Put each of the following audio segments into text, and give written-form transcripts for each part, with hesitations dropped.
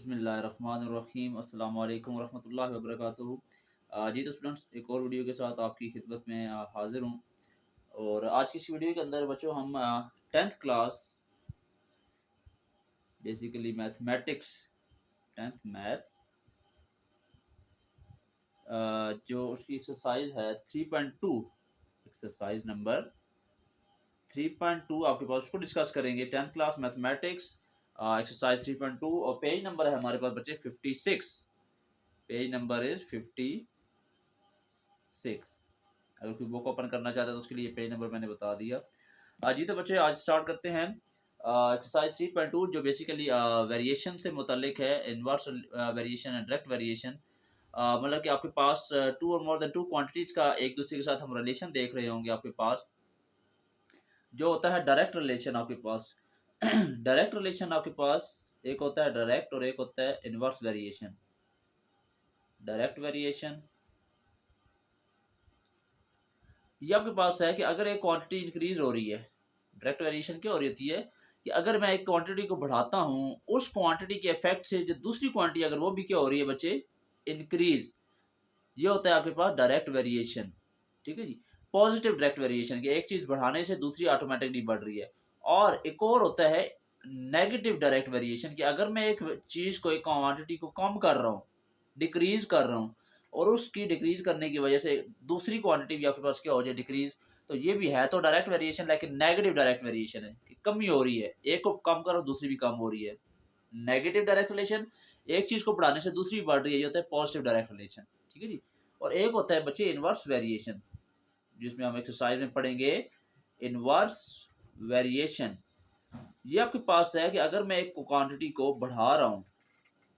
बिस्मिल्लाहिर्रहमानिर्रहीम अस्सलाम वालेकुम रहमतुल्लाहि व बरकातुहू। जी तो स्टूडेंट्स, एक और वीडियो के साथ आपकी खिदमत में हाजिर हूँ। और आज की इस वीडियो के अंदर बच्चों हम 10th class basically mathematics 10th maths जो उसकी एक्सरसाइज है 3.2, एक्सरसाइज नंबर 3.2 आपके पास उसको डिस्कस करेंगे। 10th क्लास मैथमेटिक्स एक्सरसाइज 3.2 और पेज नंबर है हमारे पास बच्चे 56। Page number is 56। अगर कोई बुक ओपन करना चाहता है तो उसके लिए पेज नंबर मैंने बता दिया। जी तो बच्चे आज स्टार्ट करते हैं एक्सरसाइज 3.2 जो बेसिकली वेरिएशन से मुतल्लिक है। Inverse variation and direct variation, मतलब कि आपके पास टू और मोर देन टू क्वांटिटीज का एक दूसरे के साथ हम रिलेशन देख रहे होंगे। आपके पास जो होता है डायरेक्ट रिलेशन आपके पास डायरेक्ट रिलेशन आपके पास एक होता है डायरेक्ट और एक होता है इनवर्स वेरिएशन। डायरेक्ट वेरिएशन ये आपके पास है कि अगर एक क्वांटिटी इंक्रीज हो रही है, डायरेक्ट वेरिएशन क्या हो रही होती है कि अगर मैं एक क्वांटिटी को बढ़ाता हूँ उस क्वांटिटी के इफेक्ट से जो दूसरी क्वांटिटी अगर वो भी क्या हो रही है बच्चे, इंक्रीज, ये होता है आपके पास डायरेक्ट वेरिएशन। ठीक है जी। पॉजिटिव डायरेक्ट वेरिएशन की एक चीज बढ़ाने से दूसरी ऑटोमेटिकली बढ़ रही है। और एक और होता है नेगेटिव डायरेक्ट वेरिएशन की अगर मैं एक चीज को, एक क्वांटिटी को कम कर रहा हूँ, डिक्रीज कर रहा हूँ, और उसकी डिक्रीज करने की वजह से दूसरी क्वांटिटी भी आपके पास क्या हो जाए, डिक्रीज, तो ये भी है तो डायरेक्ट वेरिएशन, लेकिन नेगेटिव डायरेक्ट वेरिएशन है कि कमी हो रही है, एक को कम करो दूसरी भी कम हो रही है। नेगेटिव डायरेक्ट रिलेशन, एक चीज को बढ़ाने से दूसरी बढ़ रही है, ये होता है पॉजिटिव डायरेक्ट रिलेशन। ठीक है जी। और एक होता है बच्चे इनवर्स वेरिएशन, जिसमें हम एक्सरसाइज में पढ़ेंगे इनवर्स वेरिएशन। ये आपके पास है कि अगर मैं एक क्वांटिटी को बढ़ा रहा हूँ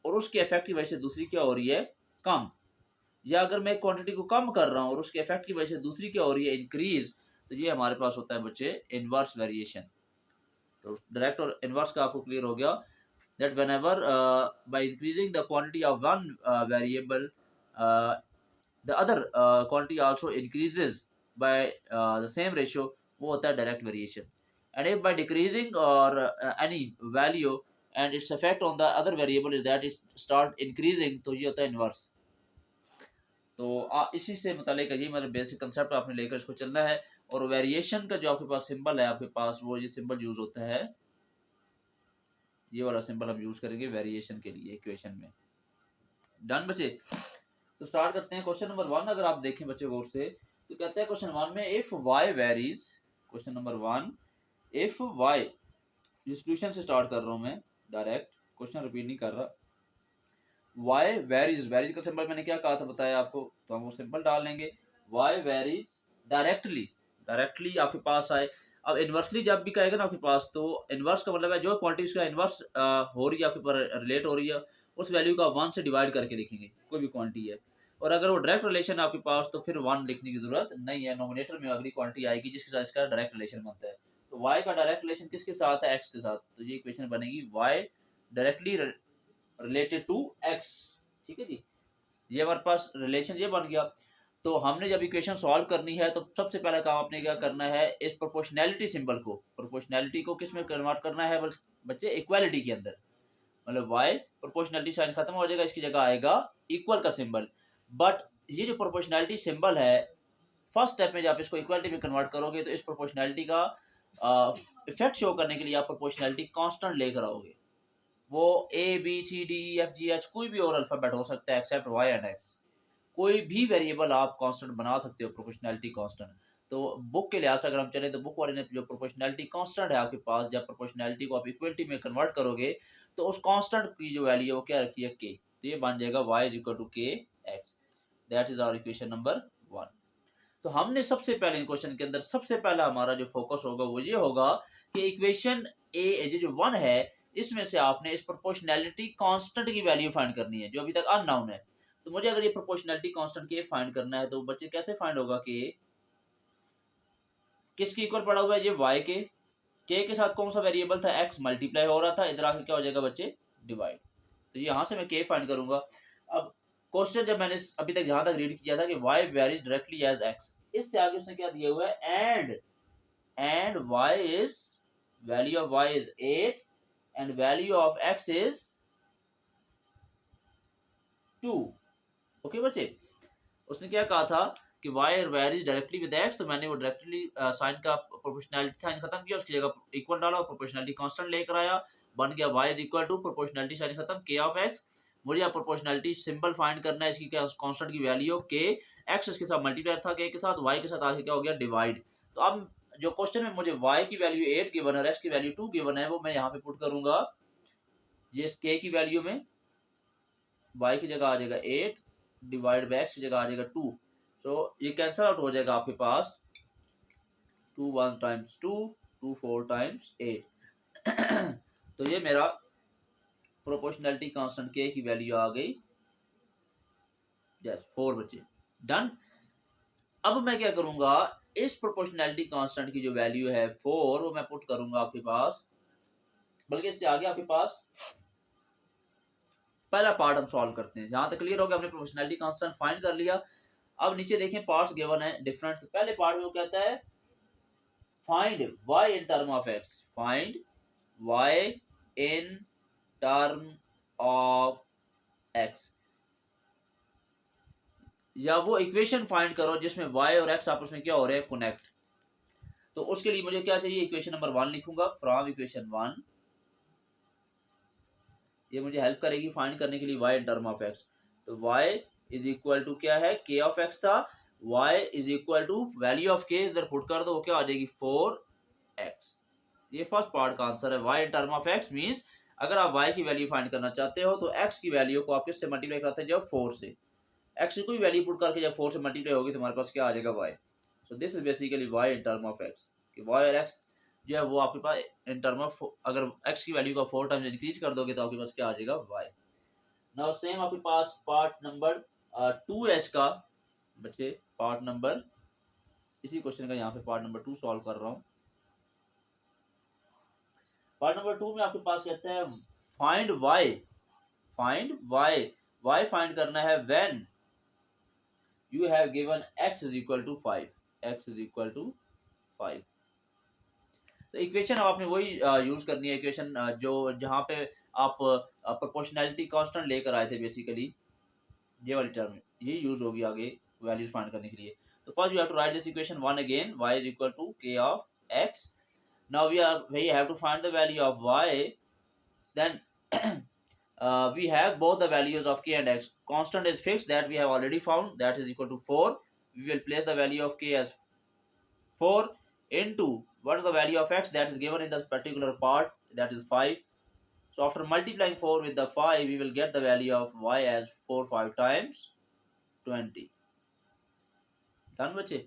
और उसके इफेक्ट की वजह से दूसरी क्या हो रही है, कम, या अगर मैं क्वांटिटी को कम कर रहा हूँ और उसके इफेक्ट की वजह से दूसरी क्या हो रही है, इंक्रीज, तो ये हमारे पास होता है बच्चे इनवर्स वेरिएशन। तो डायरेक्ट और इनवर्स का आपको क्लियर हो गया that whenever by increasing the quantity of one variable, uh, the other quantity also increases by the same ratio, वो होता है direct variation. and if by decreasing or any value and its effect on the other variable is that it start increasing, तो ये होता है inverse. तो इसी से मुतालिक ये मतलब बेसिक कंसेप्ट आपने लेकर इसको चलना है। और वेरिएशन का जो आपके पास सिंबल है आपके पास, वो ये सिंबल यूज होता है, ये वाला सिंबल हम यूज करेंगे वेरिएशन के लिए इक्वेशन में। डन बच्चे। तो स्टार्ट करते हैं क्वेश्चन नंबर 1। अगर आप देखें बच्चे गौर से तो कहते हैं क्वेश्चन 1 में if y varies, question number 1, if y, solution से स्टार्ट कर रहा हूं मैं, डायरेक्ट क्वेश्चन रिपीट नहीं कर रहा। y वेरीज, वेरीज का सिंबल मैंने क्या कहा था बताया आपको, तो हम वो सिंबल डाल लेंगे। y वेरीज डायरेक्टली, डायरेक्टली आपके पास आए। अब इनवर्सली जब भी कहेगा ना आपके पास, तो इनवर्स का मतलब है जो क्वांटिटी उसका इनवर्स हो रही है आपके पास, रिलेट हो रही है, उस वैल्यू का 1 से डिवाइड करके लिखेंगे, कोई भी क्वांटिटी है। और अगर वो डायरेक्ट रिलेशन है आपके पास तो फिर 1 लिखने की जरूरत नहीं है, नोमिनेटर में अगली क्वांटिटी आएगी जिसके साथ इसका डायरेक्ट रिलेशन बनता है। तो y का डायरेक्ट रिलेशन किसके साथ है, x के साथ, तो ये इक्वेशन बनेगी y directly related to x। ठीक है जी। ये हमारे पास रिलेशन ये बन गया। तो हमने जब इक्वेशन सॉल्व करनी है तो सबसे पहला काम आपने क्या करना है, इस प्रोपोर्शनैलिटी सिंबल को, प्रोपोर्शनैलिटी को किस में कन्वर्ट करना है बच्चे, इक्वालिटी के अंदर। मतलब y प्रोपोर्शनैलिटी साइन खत्म हो जाएगा, इसकी जगह आएगा इक्वल का सिंबल। बट ये जो प्रोपोर्शनैलिटी सिंबल है, फर्स्ट स्टेप में जब आप इसको इक्वालिटी में कन्वर्ट करोगे तो इस प्रोपोर्शनैलिटी का इफेक्ट शो करने के लिए आप प्रोपोर्शनैलिटी कांस्टेंट लेकर आओगे। वो A B C D E F G H कोई भी और अल्फाबेट हो सकता है एक्सेप्ट वाई एंड एक्स। कोई भी वेरिएबल आप कांस्टेंट बना सकते हो, प्रोपोर्शनैलिटी कांस्टेंट। तो बुक के लिहाज से अगर हम चलें तो बुक वाले ने जो प्रोपोर्शनैलिटी कांस्टेंट है आपके पास, जब प्रोपोर्शनैलिटी को आप इक्वलिटी में कन्वर्ट करोगे तो उस कांस्टेंट की जो वैल्यू है वो क्या रखी है, के। तो ये बन जाएगा y is equal to k x. That is our equation number 1। तो हमने सबसे पहले इन क्वेश्चन के अंदर सबसे पहला हमारा जो फोकस होगा वो ये होगा कि इक्वेशन ए जो 1 है, इसमें से आपने इस प्रोपोर्शनैलिटी कांस्टेंट की वैल्यू फाइंड करनी है जो अभी तक अननोन है। तो मुझे अगर ये प्रोपोर्शनैलिटी कांस्टेंट के फाइंड करना है तो बच्चे कैसे फाइंड होगा कि किसके इक्वल पड़ा हुआ है, ये y के साथ कौन सा वेरिएबल था, x मल्टीप्लाई हो रहा था, इधर आके क्या हो जाएगा बच्चे, डिवाइड। तो यहां से मैं k फाइंड करूंगा। अब क्वेश्चन जब मैंने अभी तक जहां तक रीड किया था कि y varies directly as x, इससे आगे उसने क्या दिया हुआ है, and y is, value of y is 8 and value of x is 2। Okay बच्चे, उसने क्या कहा था कि y varies directly with x, तो मैंने वो डायरेक्टली साइन का प्रोपोर्शनलिटी साइन खत्म किया, उसकी जगह इक्वल डाला और प्रोपोर्शनलिटी कांस्टेंट लेकर आया, बन गया y is equal to proportionality sign खत्म k ऑफ x। मुझे अब प्रोपोर्शनलिटी सिंबल फाइंड करना है, इसकी क्या कांस्टेंट की वैल्यू k, x इसके साथ मल्टीप्लाई था k के साथ, y के साथ आगे क्या हो गया डिवाइड। तो अब जो क्वेश्चन में मुझे y की वैल्यू 8 गिवन है, x की वैल्यू 2 गिवन है, वो मैं यहाँ पे पुट करूंगा। ये k की वैल्यू में y की जगह आ जाएगा 8 डिवाइड बाय x की जगह आ जाएगा 2। तो ये कैंसल आउट हो जाएगा आपके पास 2 1 टाइम्स 2 2 4 टाइम्स 8। तो ये मेरा प्रोपोर्शनलिटी कांस्टेंट k की वैल्यू आ गई, यस 4 बचे, डन। अब मैं क्या करूंगा, इस प्रोपोर्शनलिटी कांस्टेंट की जो वैल्यू है 4 वो मैं पुट करूंगा आपके पास, बल्कि इससे आगे आपके पास पहला पार्ट हम सॉल्व करते हैं। जहां तक क्लियर हो गया, हमने प्रोपोर्शनलिटी कांस्टेंट फाइंड कर लिया। अब नीचे देखें पार्ट्स गिवन है डिफरेंट। पहले पार्ट में वो कहता है find y in term of x, find y in term of x, या वो इक्वेशन फाइंड करो जिसमें y और x आपस में क्या हो रहे हैं, कनेक्ट। तो उसके लिए मुझे क्या चाहिए, इक्वेशन नंबर 1 लिखूंगा, फ्रॉम इक्वेशन 1, ये मुझे हेल्प करेगी फाइंड करने के लिए y in term of x। तो y इज इक्वल टू क्या है, k ऑफ x था, y is equal to value of k इधर पुट कर दो, वो क्या आ जाएगी 4x। ये फर्स्ट पार्ट का आंसर है। y in term of x means अगर आप y की वैल्यू फाइंड करना चाहते हो तो x की वैल्यू को आप किससे मल्टीप्लाई कराते हैं, जब 4 से, x की कोई वैल्यू पुट करके जब 4 से मल्टीप्लाई होगी तो हमारे पास क्या आ जाएगा y। So this is basically y in term of x, कि y और x जो है वो आपके पास इन टर्म ऑफ, अगर x की वैल्यू का 4 टाइम्स इंक्रीज कर दोगे तो आपके पास क्या आ जाएगा y। नाउ सेम आपके पास पार्ट नंबर 2h का बच्चे, पार्ट नंबर, इसी क्वेश्चन का यहाँ पे पार्ट नंबर 2 सॉल्व कर रहा हूँ। पार्ट नंबर 2 में आपके पास कहता है find y, find y find करना है when you have given x is equal to 5, x is equal to 5। तो इक्वेशन अब आपने वही यूज करनी है, इक्वेशन जो जहाँ पे आप प्रोपोर्शनैलिटी कांस्टेंट लेकर आए थे, बेसिकली ये वाली टर्म ये यूज होगी आगे वैल्यूज फाइंड करने के लिए। तो first you have to write this equation 1 again, y is equal to k of x। Now we have to find the value of y, then we have both the values of k and x. Constant is fixed, that we have already found, that is equal to 4. We will place the value of k as 4 into what is the value of x that is given in this particular part, that is 5. So after multiplying 4 with the 5, we will get the value of y as 4 5 times 20. Done bache?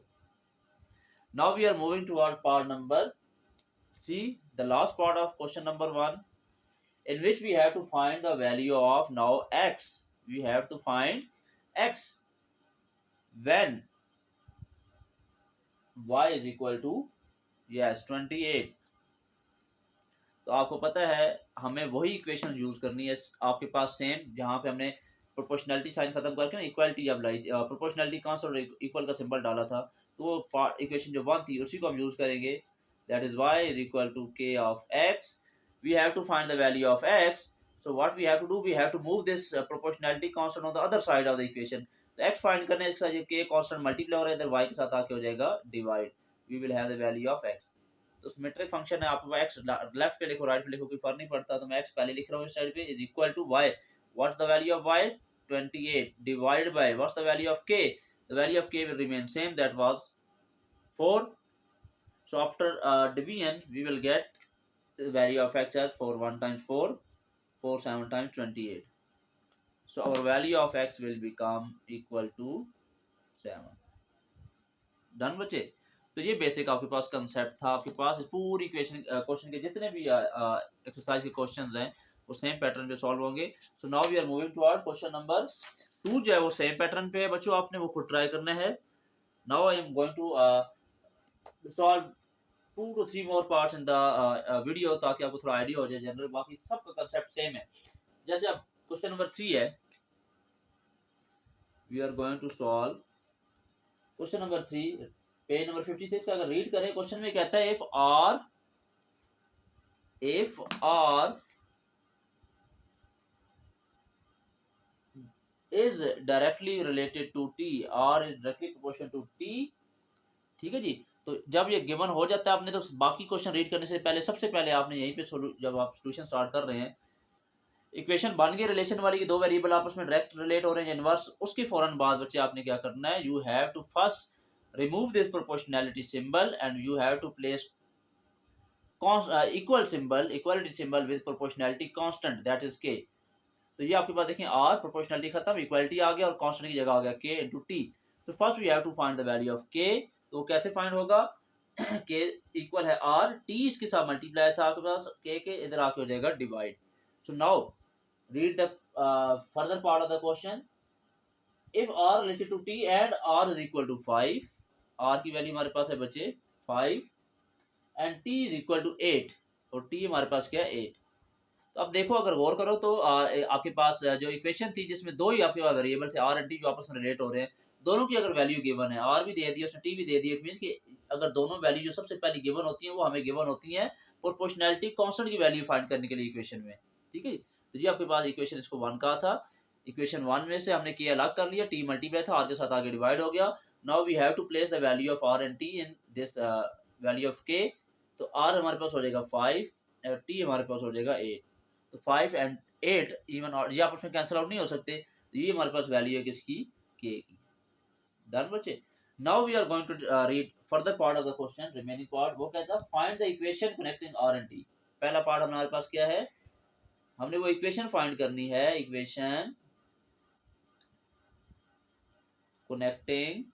Now we are moving toward part number 3, the last part of question number 1, in which we have to find the value of now x. We have to find x when y is equal to, yes, 28। तो आपको पता है हमें वही equation use करनी है आपके पास same, जहां पे हमने प्रोपोर्शनलिटी साइन खत्म करके ना इक्वालिटी जब लाई, प्रोपोर्शनलिटी कांस्टेंट और इक्वल का सिंबल डाला था, तो वो पार्ट इक्वेशन जो 1 थी उसी को हम यूज करेंगे, that is y is equal to k of x। We have to find the value of x, so what we have to do, we have to move this proportionality constant on the other side of the equation। तो x find करने के साथ k constant multiply हो रहा है, इधर y के साथ आके हो जाएगा divide, we will have the value of x। तो सिमेट्रिक फंक्शन है, आप x लेफ्ट पे लिखो राइट पे लिखो कोई फर्क नहीं पड़ता, तो मैं x पहले लिख रहा हूँ इस साइड पे, is equal to y, what's the value of y 28 divide by what's the value of k, the value of k will remain same, that was 4। so after division we will get the value of x as 4 1 times 4 4 7 times 28, so our value of x will become equal to 7। Done बच्चे? तो ये basic आपके पास concept था। आपके पास इस पूरी question के जितने भी एक्सरसाइज के क्वेश्चंस हैं वो सेम पैटर्न पे सॉल्व होंगे। So now we are moving toward question number 2, जो है वो सेम पैटर्न पे है बच्चों, आपने वो खुद ट्राई करना है। Now I am going to solve 2 to 3 more parts in the video, ताकि आपको थोड़ा आइडिया हो जाए जनरल, बाकी सबका कंसेप्ट सेम है। जैसे अब क्वेश्चन नंबर 3 है, we are going to solve question number 3, page number 56 अगर रीड करें, क्वेश्चन में कहता है is directly related to t, r is directly proportional to t. ठीक है जी। तो जब ये गिवन हो जाता है आपने, तो बाकी क्वेश्चन रीड करने से पहले सबसे पहले आपने यहीं पे जब आप सोल्यूशन स्टार्ट कर रहे हैं, इक्वेशन बन गई रिलेशन वाली की, दो वेरिएबल आपस में डायरेक्ट रिलेट हो रहे हैं इनवर्स, उसके फौरन बाद बच्चे आपने क्या करना है, you have to first remove this proportionality symbol and you have to place equal symbol, equality symbol with proportionality constant that is k. तो ये आपके पास देखें, आर प्रोपोर्शनैलिटी खत्म, इक्वालिटी आ गया और कांस्टेंट की जगह आ गया के इंटू टी। तो first we have to find the value of k. तो कैसे फाइंड होगा, के इक्वल है आर, टी इसके साथ मल्टीप्लाई था आपके पास, के इधर आके हो जाएगा divide. So now read the further part of the question. If r related to t and r is equal to 5, r की वैल्यू हमारे पास है बच्चे 5 and t is equal to 8, और टी हमारे पास क्या है 8। तो अब देखो, अगर गौर करो तो आपके पास जो इक्वेशन थी जिसमें दो ही आपके पास वेरिएबल थे आर एंड टी जो आपस में रिलेट हो रहे हैं, दोनों की अगर वैल्यू गिवन है, आर भी दे दी उसने टी भी दे दी, इट मींस कि अगर दोनों वैल्यू जो सबसे पहले गिवन होती है वो हमें गिवन होती है प्रोपोर्शनैलिटी कांस्टेंट की वैल्यू फाइंड करने के लिए इक्वेशन में। ठीक है, तो ये आपके पास इक्वेशन इसको 1 का था, इक्वेशन 1 में से हमने के अलग कर लिया, टी मल्टीप्लाई था, आर के साथ आगे डिवाइड हो गया। Now we have to place the value of r and t in this value of k. तो आर हमारे पास हो जाएगा 5 और टी हमारे पास हो जाएगा 8। तो 5 एंड 8 इवन और ये आपस में कैंसिल आउट नहीं हो सकते, तो ये हमारे पास वैल्यू है किसकी, के की। डन बच्चे। Now we are going to read further part of the question, remaining part. वो कहता है find the equation connecting r and t. पहला पार्ट हमारे पास क्या है, हमने वो इक्वेशन फाइंड करनी है, equation connecting,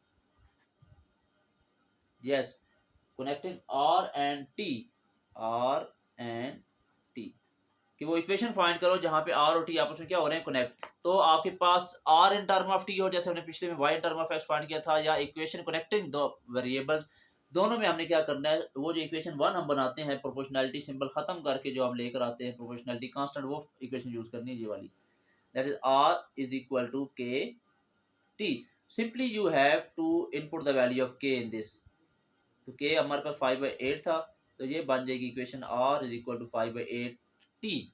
yes, connecting r and t, r and t, कि वो इक्वेशन फाइंड करो जहां पे आर और टी आपस में क्या हो रहे हैं, कनेक्ट। तो आपके पास r in term of t हो, जैसे हमने पिछले में y in term of x find किया था, या इक्वेशन कनेक्टिंग दो वेरिएबल्स, दोनों में हमने क्या करना है, वो जो इक्वेशन 1 हम बनाते हैं प्रोपोर्शनैलिटी सिंबल खत्म करके, जो हम लेकर आते हैं प्रोपोर्शनैलिटी कांस्टेंट, वो इक्वेशन यूज करनी है ये वाली, that is r is equal to k t. Simply you have to input the value of k in this. तो के हमारे पास 5/8 था, तो ये बन जाएगी equation r is equal to 5/8 t.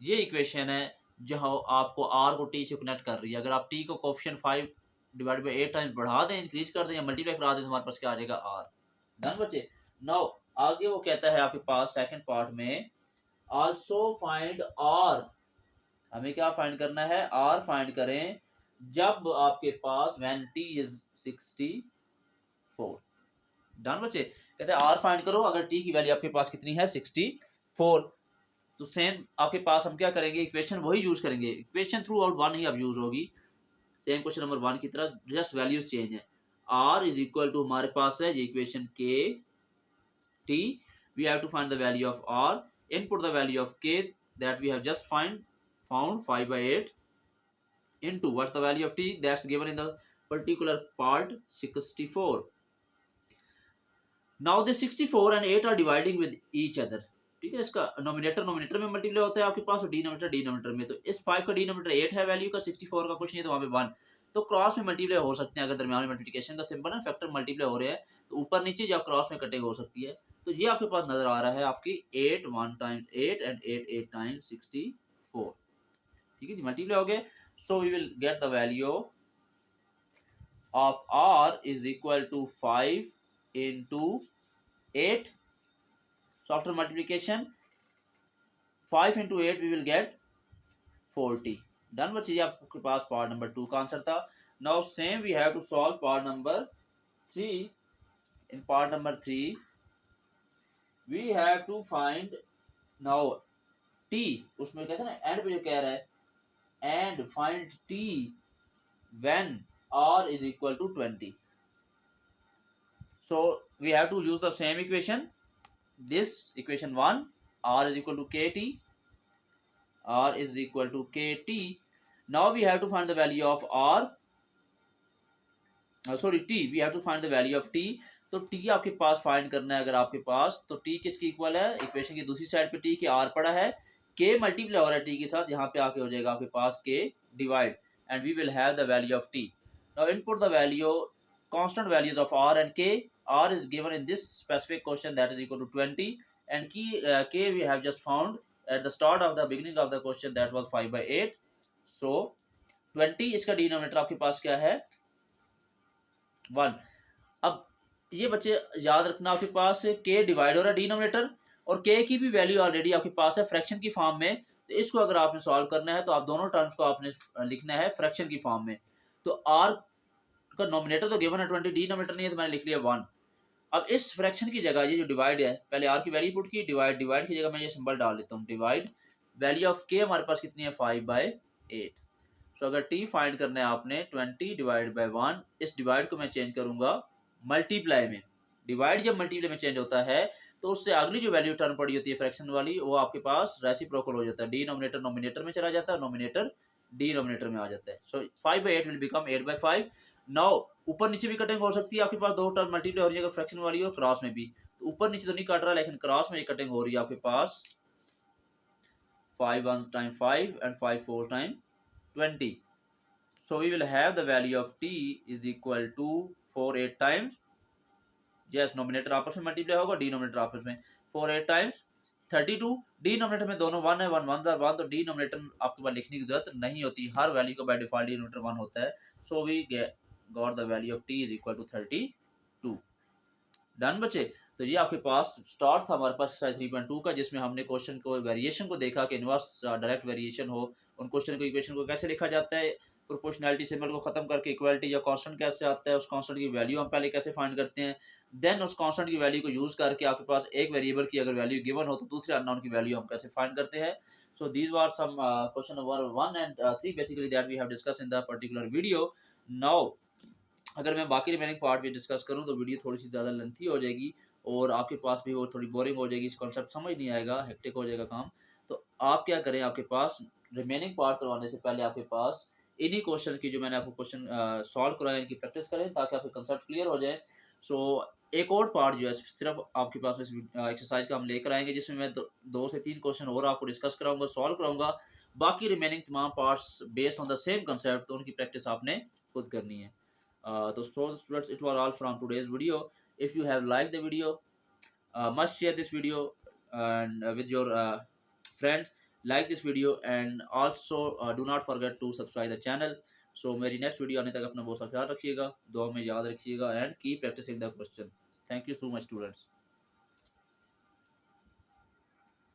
ये इक्वेशन है जहाँ आपको आर को टी से कनेक्ट कर रही है। अगर आप टी को कोफिशिएंट 5/8 टाइम्स बढ़ा दें, इंक्रीज कर दें या मल्टीप्लाई करा दें, तो हमारे पास क्या आ जाएगा, आर। डन बच्चे। नाउ आगे वो कहता है आपके पास सेकंड पार्ट में, आल्सो फाइंड आर। हमें क्या फाइंड करना है, आर फाइंड करें जब आपके पास व्हेन टी इज 64। डन बच्चे। कहते हैं आर फाइंड करो अगर टी की वैल्यू आपके पास कितनी है, 64। तो सेम आपके पास हम क्या करेंगे, इक्वेशन वही यूज करेंगे, इक्वेशन थ्रू आउट 1 ही अब यूज होगी, सेम क्वेश्चन नंबर 1 की तरह, जस्ट वैल्यूज चेंज है। आर इज इक्वल टू हमारे पास है ये equation k t, we have to find the value of r, input the value of k that we have just found 5/8 into what's the value of t that's given in the particular part, 64. Now the 64 and 8 are dividing with each other। ठीक है, इसका nominator nominator में multiply होता है आपके पास, और denominator denominator में। तो इस 5 का डिनोमिनेटर 8 है वैल्यू का, 64 का कुछ नहीं है, तो वहाँ पे 1। तो क्रॉस में मल्टीप्लाई हो सकते हैं, अगर दरमियान में मल्टीप्लिकेशन का सिंबल है, फैक्टर मल्टीप्लाई हो रहे हैं, तो ऊपर नीचे या क्रॉस में कटिंग हो सकती है। तो ये आपके पास नजर आ रहा है आपकी 8 1 टाइम्स 8 एंड 8 8 टाइम्स 64। ठीक है जी, मल्टीप्लाई हो गए। So we will get the value of r is equal to 5 into 8. So after multiplication 5 into 8 we will get 40। Done बच्चे, आपके पास पार्ट नंबर 2 का आंसर था। Now same we have to solve part number 3। In part number 3 we have to find now t, उसमें कहते हैं ना and पे जो कह रहा है, and find t when r is equal to 20। So we have to use the same equation, this equation 1, r is equal to kt, r is equal to kt। Now we have to find the value of r, sorry t, we have to find the value of t। तो t आपके पास find करना है अगर आपके पास, तो t किसकी equal है, equation की दूसरी साइड पे t के r पड़ा है, k मल्टीप्लाई हो रहा है t के साथ, यहाँ पे आके हो जाएगा आपके पास k divide, and we will have the value of t। Now input the value constant values of r and k। r is given in this specific question, that is equal to 20, and k we have just found at the start of the beginning of the question, that was 5/8। So 20, इसका denominator आपके पास क्या है 1। अब ये बच्चे याद रखना, आपके पास के डिवाइड हो रहा है डिनोमिनेटर, और के की भी वैल्यू ऑलरेडी आपके पास है फ्रैक्शन की फॉर्म में। तो इसको अगर आपने सॉल्व करना है तो आप दोनों टर्म्स को आपने लिखना है फ्रैक्शन की फॉर्म में। तो आर का नोमिनेटर तो गिवन है 20, डिनोमिनेटर नहीं है तो मैंने लिख लिया 1। अब इस फ्रैक्शन की जगह ये जो डिवाइड है, पहले आर की वैल्यू पुट की, डिवाइड डिवाइड की जगह मैं ये सिंबल डाल देता हूँ डिवाइड। वैल्यू ऑफ के हमारे पास कितनी है 5/8। तो अगर टी फाइंड करना है आपने 20 डिवाइड बाई 1, इस डिवाइड को मैं चेंज करूंगा मल्टीप्लाई में। डिवाइड जब मल्टीप्लाई में चेंज होता है तो उससे अगली जो वैल्यू टर्म पड़ी होती है फ्रैक्शन वाली, वो आपके पास रेसिप्रोकल हो जाता है, डिनोमिनेटर नोमिनेटर में चला जाता है, नोमिनेटर डिनोमिनेटर में आ जाता है। सो 5/8 विल बिकम 8/5। नाउ ऊपर नीचे भी कटिंग हो सकती है, आपके पास दो टर्म मल्टीप्लाई हो रही है फ्रैक्शन वाली और क्रॉस में भी। तो ऊपर नीचे तो नहीं कट रहा, लेकिन क्रॉस में ये कटिंग हो रही है आपके पास 5 1 time 5 and 5 4 time 20। So we will have the value of t is equal to 4 8 times, yes, nominator आपस में मल्टीप्लाई होगा, डिनोमिनेटर आपस में 4 8 टाइम्स 32। डिनोमिनेटर में दोनों 1 है, 1 1 1, तो डिनोमिनेटर आपके पास लिखने की जरूरत नहीं होती, हर वैल्यू का बाय डिफॉल्ट डिनोमिनेटर 1 होता है। So we got the value of t is equal to 32। Done बच्चे। तो ये आपके पास स्टार्ट था हमारे पास एक्सरसाइज 3.2 का, जिसमें हमने क्वेश्चन को वेरिएशन को देखा कि इनवर्स डायरेक्ट वेरिएशन हो, उन क्वेश्चन को इक्वेशन को कैसे लिखा जाता है, प्रोपोर्शनैलिटी सिंबल को खत्म करके इक्वालिटी या कांस्टेंट कैसे आता है, उस कांस्टेंट की वैल्यू हम पहले कैसे फाइंड करते हैं, देन उस कांस्टेंट की वैल्यू को यूज करके आपके पास एक वेरिएबल की अगर वैल्यू गिवन हो तो दूसरे अननोन की वैल्यू हम कैसे फाइंड करते हैं। So these were some question number 1 and 3 basically that we have discussed in the particular video. Now अगर मैं बाकी रिमेनिंग पार्ट भी डिस्कस करूँ तो वीडियो थोड़ी सी ज़्यादा लेंथी हो जाएगी और आपके पास भी वो थोड़ी बोरिंग हो जाएगी, इस कॉन्सेप्ट समझ नहीं आएगा, हेक्टिक हो जाएगा काम। तो आप क्या करें, आपके पास रिमेनिंग पार्ट करवाने से पहले आपके पास इन्हीं क्वेश्चन की जो मैंने आपको क्वेश्चन सॉल्व कराए इनकी प्रैक्टिस करें ताकि आपके कंसेप्ट क्लियर हो जाए। सो एक और पार्ट जो है सिर्फ आपके पास इस एक्सरसाइज का हम लेकर आएंगे, जिसमें मैं 2 से 3 क्वेश्चन और आपको डिस्कस कराऊंगा, सॉल्व कराऊंगा। बाकी रिमेनिंग तमाम parts based on the same concept, तो उनकी प्रैक्टिस आपने खुद करनी है। So students, it was all from today's video. If you have liked the video, must share this video and with your friends, like this video and also do not forget to subscribe the channel. So मेरी next video आने तक अपना बहुत सा ख्याल रखिएगा, दुआ में याद रखिएगा and keep practicing the question. Thank you so much students.